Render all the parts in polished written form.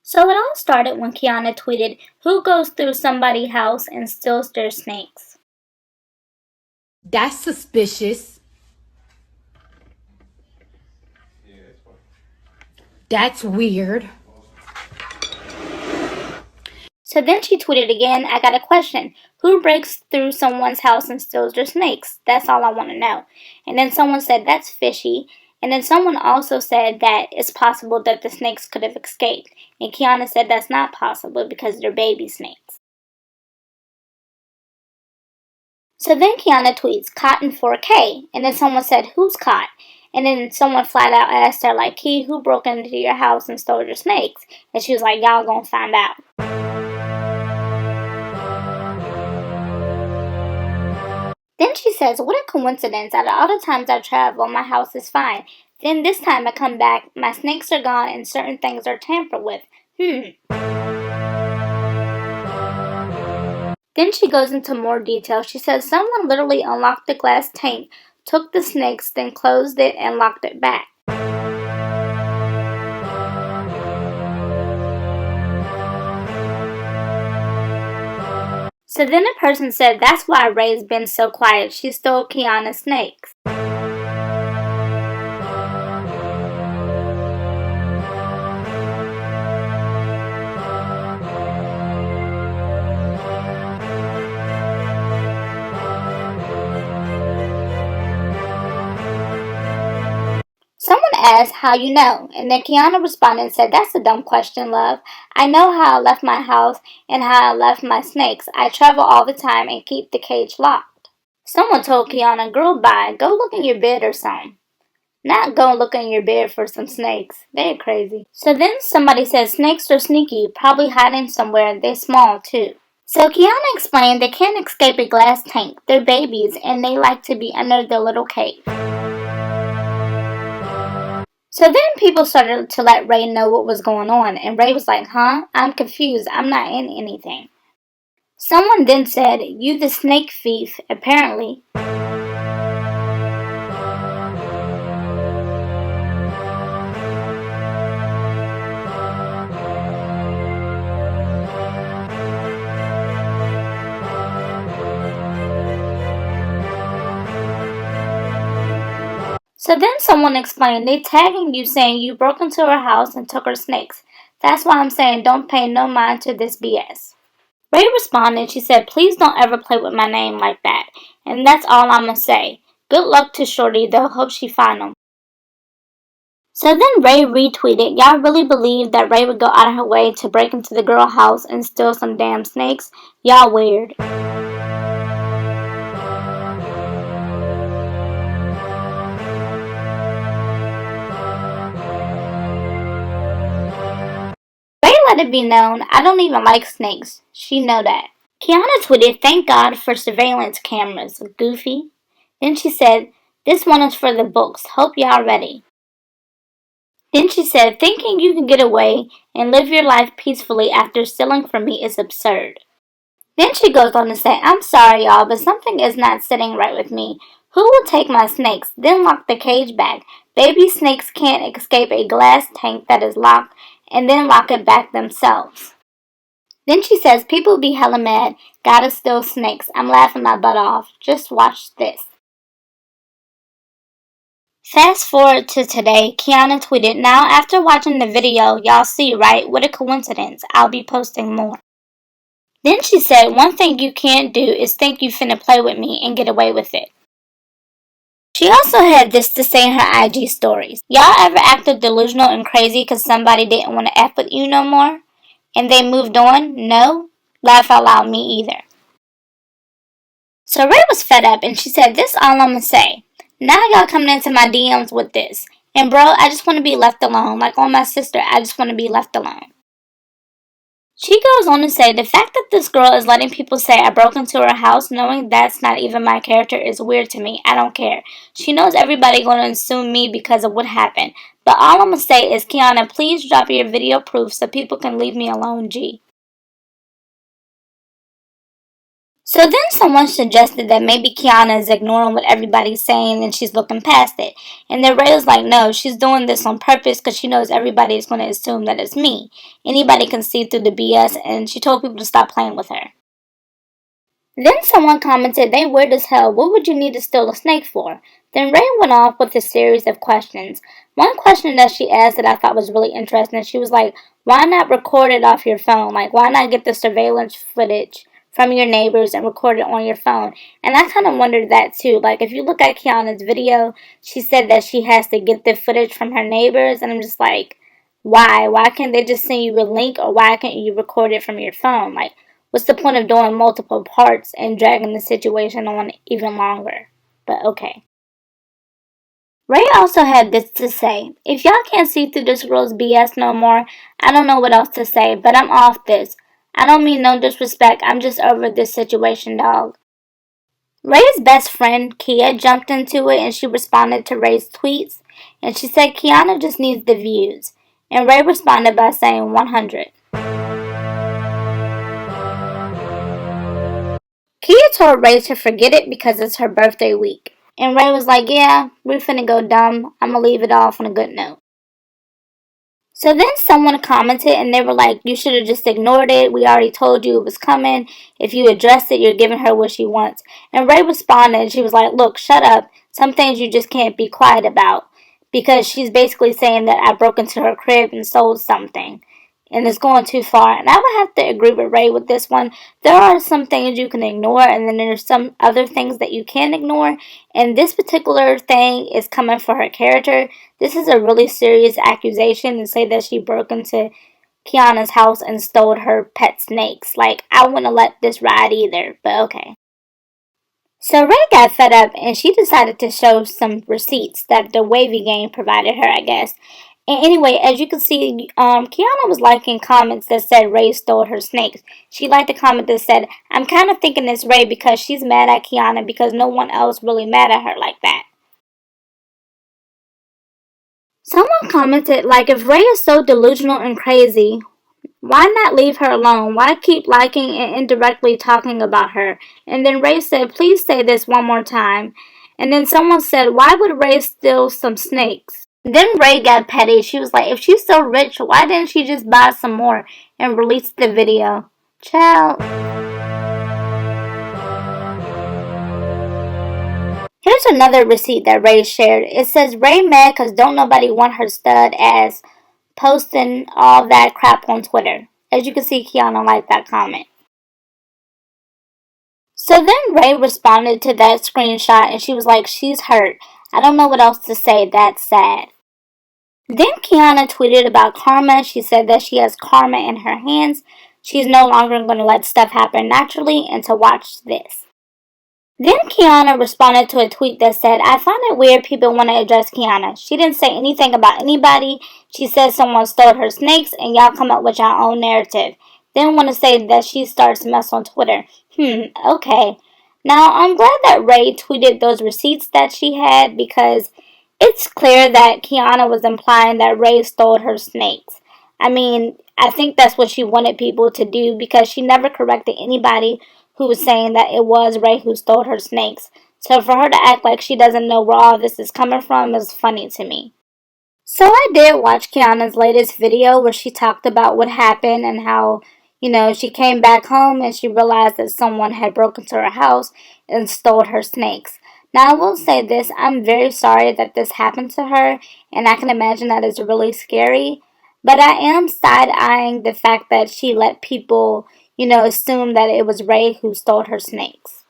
So it all started when Kiana tweeted, "Who goes through somebody's house and steals their snakes?" That's suspicious. That's weird. So then she tweeted again, "I got a question. Who breaks through someone's house and steals their snakes? That's all I want to know." And then someone said, "That's fishy." And then someone also said that it's possible that the snakes could have escaped. And Kiana said that's not possible because they're baby snakes. So then Kiana tweets, "Caught in 4K." And then someone said, "Who's caught?" And then someone flat out asked her, like, "Key, who broke into your house and stole your snakes?" And she was like, "Y'all gonna find out." Then she says, "What a coincidence. Out of all the times I travel, my house is fine. Then this time I come back, my snakes are gone and certain things are tampered with. Then she goes into more detail. She says, "Someone literally unlocked the glass tank, took the snakes, then closed it and locked it back." So then a person said, "That's why Ray's been so quiet. She stole Kiana's snakes." Someone asked, "How you know?" And then Kiana responded and said, "That's a dumb question, love. I know how I left my house and how I left my snakes. I travel all the time and keep the cage locked." Someone told Kiana, "Girl, bye. Go look in your bed or something. Not go look in your bed for some snakes. They're crazy." So then somebody said, "Snakes are sneaky, probably hiding somewhere. They're small too." So Kiana explained they can't escape a glass tank. They're babies and they like to be under their little cave. So then people started to let Ray know what was going on, and Ray was like, "Huh? I'm confused. I'm not in anything." Someone then said, "You the snake thief, apparently." So then someone explained, "They tagging you saying you broke into her house and took her snakes. That's why I'm saying don't pay no mind to this BS." Ray responded, she said, "Please don't ever play with my name like that. And that's all I'ma say. Good luck to Shorty though, hope she find him." So then Ray retweeted, "Y'all really believe that Ray would go out of her way to break into the girl house and steal some damn snakes? Y'all weird." Ray let it be known, "I don't even like snakes. She know that." Kiana tweeted, "Thank God for surveillance cameras, goofy." Then she said, "This one is for the books. Hope y'all ready." Then she said, "Thinking you can get away and live your life peacefully after stealing from me is absurd." Then she goes on to say, "I'm sorry, y'all, but something is not sitting right with me. Who will take my snakes, then lock the cage back? Baby snakes can't escape a glass tank that is locked and then lock it back themselves." Then she says, "People be hella mad. Gotta steal snakes. I'm laughing my butt off. Just watch this." Fast forward to today, Kiana tweeted, "Now after watching the video, y'all see, right? What a coincidence. I'll be posting more." Then she said, "One thing you can't do is think you finna play with me and get away with it." She also had this to say in her IG stories. "Y'all ever acted delusional and crazy because somebody didn't want to F with you no more? And they moved on? No? Laugh out loud, me either." So Ray was fed up and she said, "This all I'ma say. Now y'all coming into my DMs with this. And bro, I just want to be left alone. Like on my sister, I just want to be left alone." She goes on to say, "The fact that this girl is letting people say I broke into her house knowing that's not even my character is weird to me. I don't care. She knows everybody gonna assume me because of what happened. But all I'ma say is, Kiana, please drop your video proof so people can leave me alone, G." So then someone suggested that maybe Kiana is ignoring what everybody's saying and she's looking past it. And then Ray was like, no, she's doing this on purpose because she knows everybody is going to assume that it's me. Anybody can see through the BS, and she told people to stop playing with her. Then someone commented, they weird as hell. What would you need to steal a snake for? Then Ray went off with a series of questions. One question that she asked that I thought was really interesting, she was like, why not record it off your phone? Like, why not get the surveillance footage from your neighbors and record it on your phone? And I kind of wondered that too. Like, if you look at Kiana's video, she said that she has to get the footage from her neighbors, and I'm just like, why? Why can't they just send you a link, or why can't you record it from your phone? Like, what's the point of doing multiple parts and dragging the situation on even longer? But okay. Ray also had this to say, if y'all can't see through this girl's BS no more, I don't know what else to say, but I'm off this. I don't mean no disrespect, I'm just over this situation, dog. Ray's best friend, Kia, jumped into it and she responded to Ray's tweets, and she said Kiana just needs the views. And Ray responded by saying 100. Kia told Ray to forget it because it's her birthday week. And Ray was like, yeah, we're finna go dumb. I'ma leave it off on a good note. So then someone commented and they were like, you should have just ignored it. We already told you it was coming. If you address it, you're giving her what she wants. And Ray responded and she was like, look, shut up. Some things you just can't be quiet about. Because she's basically saying that I broke into her crib and sold something. And it's going too far. And I would have to agree with Ray with this one. There are some things you can ignore, and then there's some other things that you can't ignore. And this particular thing is coming for her character. This is a really serious accusation to say that she broke into Kiana's house and stole her pet snakes. Like, I wouldn't let this ride either, but okay. So Ray got fed up and she decided to show some receipts that the Wavy game provided her, I guess. And anyway, as you can see, Kiana was liking comments that said Ray stole her snakes. She liked the comment that said, I'm kind of thinking it's Ray because she's mad at Kiana because no one else really mad at her like that. Someone commented, like, if Ray is so delusional and crazy, why not leave her alone? Why keep liking and indirectly talking about her? And then Ray said, please say this one more time. And then someone said, why would Ray steal some snakes? Then Ray got petty. She was like, if she's so rich, why didn't she just buy some more and release the video? Child. Here's another receipt that Ray shared. It says, Ray mad because don't nobody want her stud ass posting all that crap on Twitter. As you can see, Kiana liked that comment. So then Ray responded to that screenshot and she was like, she's hurt. I don't know what else to say. That's sad. Then Kiana tweeted about karma. She said that she has karma in her hands. She's no longer going to let stuff happen naturally, and to watch this. Then Kiana responded to a tweet that said, I find it weird people want to address Kiana. She didn't say anything about anybody. She said someone stole her snakes and y'all come up with your own narrative. Then want to say that she starts mess on Twitter. Okay. Now, I'm glad that Ray tweeted those receipts that she had because it's clear that Kiana was implying that Ray stole her snakes. I mean, I think that's what she wanted people to do because she never corrected anybody who was saying that it was Ray who stole her snakes. So for her to act like she doesn't know where all this is coming from is funny to me. So I did watch Kiana's latest video where she talked about what happened and how, she came back home and she realized that someone had broken into her house and stole her snakes. Now I will say this, I'm very sorry that this happened to her, and I can imagine that it's really scary. But I am side-eyeing the fact that she let people, assume that it was Ray who stole her snakes.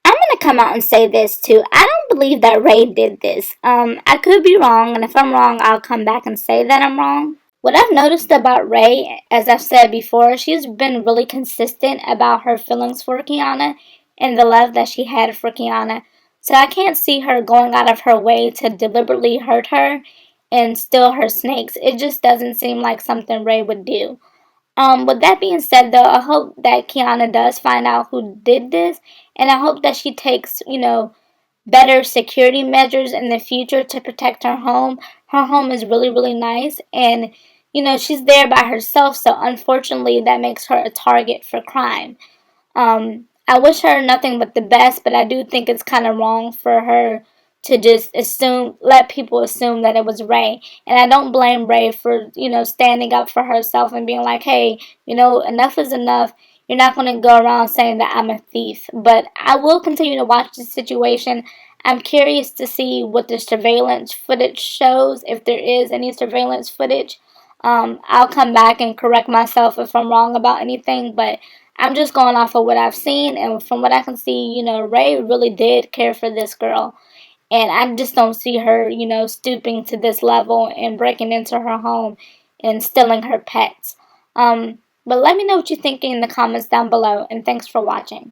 I'm going to come out and say this too. I don't believe that Ray did this. I could be wrong, and if I'm wrong, I'll come back and say that I'm wrong. What I've noticed about Ray, as I've said before, she's been really consistent about her feelings for Kiana and the love that she had for Kiana. So I can't see her going out of her way to deliberately hurt her and steal her snakes. It just doesn't seem like something Ray would do. With that being said, though, I hope that Kiana does find out who did this, and I hope that she takes, better security measures in the future to protect her home. Her home is really, really nice, and, she's there by herself, so unfortunately that makes her a target for crime. I wish her nothing but the best, but I do think it's kind of wrong for her to just let people assume that it was Ray. And I don't blame Ray for, standing up for herself and being like, hey, enough is enough. You're not going to go around saying that I'm a thief. But I will continue to watch the situation. I'm curious to see what the surveillance footage shows, if there is any surveillance footage. I'll come back and correct myself if I'm wrong about anything, but I'm just going off of what I've seen, and from what I can see, Ray really did care for this girl. And I just don't see her, stooping to this level and breaking into her home and stealing her pets. But let me know what you think in the comments down below, and thanks for watching.